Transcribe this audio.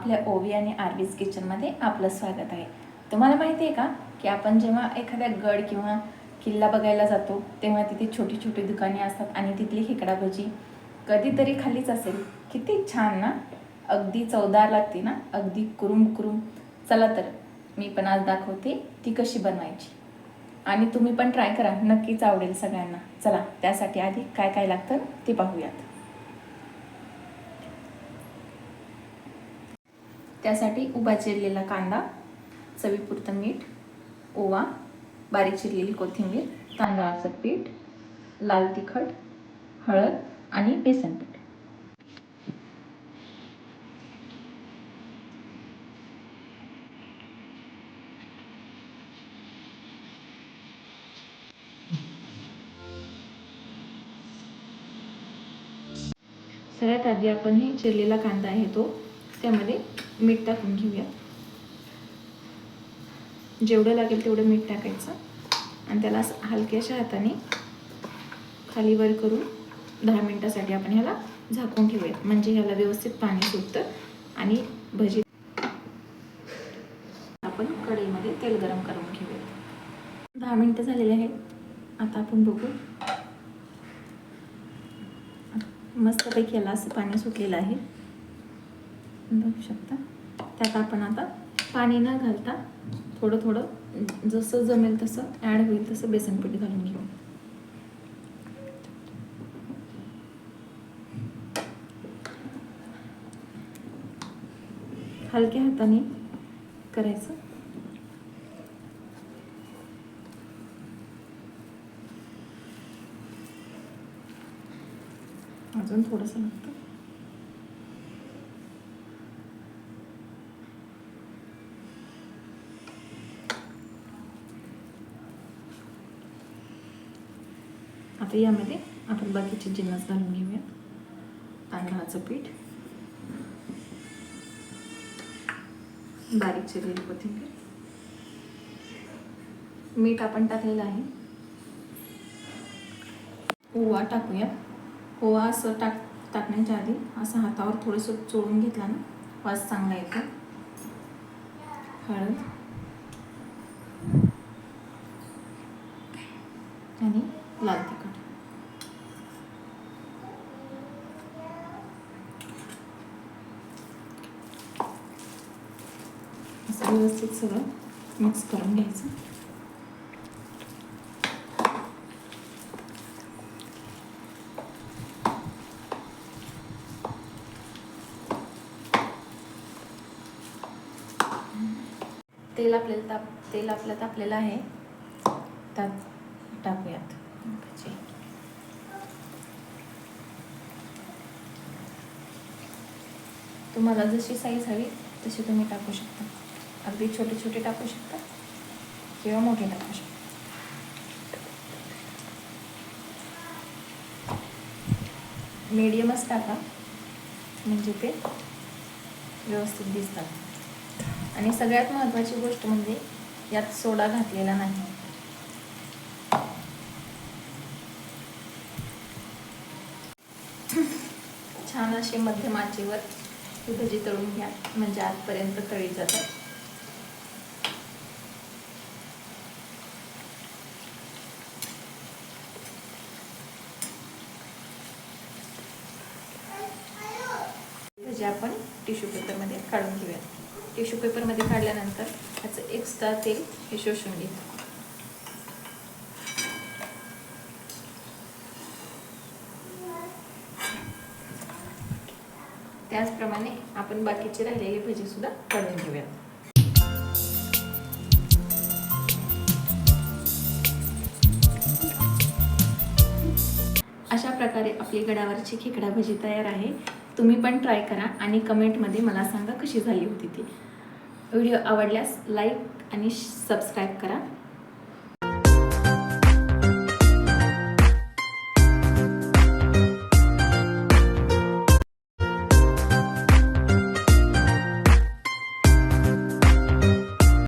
आपल्या ओवी आणि आरवीज किचनमध्ये आपलं स्वागत आहे। तुम्हाला माहिती आहे का की आपण जेव्हा एखाद्या गड किंवा किल्ला बघायला जातो तेव्हा तिथे छोटी छोटी दुकाने असतात आणि तिथली खेकडा भजी कधीतरी खाल्लीच असेल। किती छान ना, अगदी चवदार लागते ना, अगदी कुरुम कुरुम। चला तर मी पण आज दाखवते ती कशी बनवायची आणि तुम्ही पण ट्राय करा, नक्कीच आवडेल सगळ्यांना। चला त्यासाठी आधी काय काय लागतं ते पाहूयात। त्यासाठी उभा चिरलेला कांदा, चवीपुरतं मीठ, ओवा, बारीक चिरलेली कोथिंबीर, तांदळाचं पीठ, लाल तिखट, हळद आणि बेसन पीठ। सगळ्यात आधी आपण हे चिरलेला कांदा आहे तो त्यामध्ये मीठ टाकून घेऊया। जेवढं लागेल तेवढं मीठ टाकायचं आणि त्याला हलक्याशा हाताने खाली वर करून 10 मिनिटांसाठी आपण ह्याला झाकून ठेवूया, म्हणजे ह्याला व्यवस्थित पाणी सुटतं आणि भजी। आपण कढईमध्ये तेल गरम करून घेऊया। 10 मिनिटं झालेले आहेत। आता आपण बघू, मस्तपैकी याला असं पाणी सुटलेलं आहे, बघू शकता। त्यात आपण आता पाणी न घालता थोडं थोडं जसं जमेल तसं ॲड होईल तसं बेसन पीठ घालून घेऊ। हलक्या हाताने करायचं। अजून थोडंसं लागतं। आता यामध्ये आपण बाकीचे जिन्नस घालून घेऊया। तांदळाचं पीठ, बारीक चिरलेली कोथिंबीर, मीठ आपण टाकलेलं आहे, ओवा टाकूया। ओवा असं टाकण्याच्या आधी असं हातावर थोडंसं चोळून घेतला ना, वास चांगला येतो। हळद आणि लाल तिखट असं व्यवस्थित सगळं मिक्स करून घ्यायचं। तेल आपलं तापलेलं आहे, त्यात टाकूयात भजी। तुम्हाला जशी साईज हवी तशी तुम्ही टाकू शकता, अगदी छोटे छोटे टाकू शकता किंवा मोठे टाकू शकता। मीडियमच टाका, म्हणजे ते व्यवस्थित दिसतात। आणि सगळ्यात महत्त्वाची गोष्ट म्हणजे यात सोडा घातलेला नाही। छान अशी मध्यम आचेवर ही भजी तळून घ्या, म्हणजे आतपर्यंत तळी जातात। भजी आपण टिश्यू पेपरमध्ये काढून घेऊया। टिश्यू पेपरमध्ये काढल्यानंतर त्याचं एक्स्ट्रा तेल हे शोषून घेतो। त्याचप्रमाणे आपण बाकीची राहिलेली भजी सुद्धा काढून घेऊया। अशा प्रकारे आपली गडावरची खेकडा भजी तयार आहे। तुम्ही पण ट्राय करा आणि कमेंटमध्ये मला सांगा कशी झाली होती ती। व्हिडिओ आवडल्यास लाईक आणि सबस्क्राईब करा।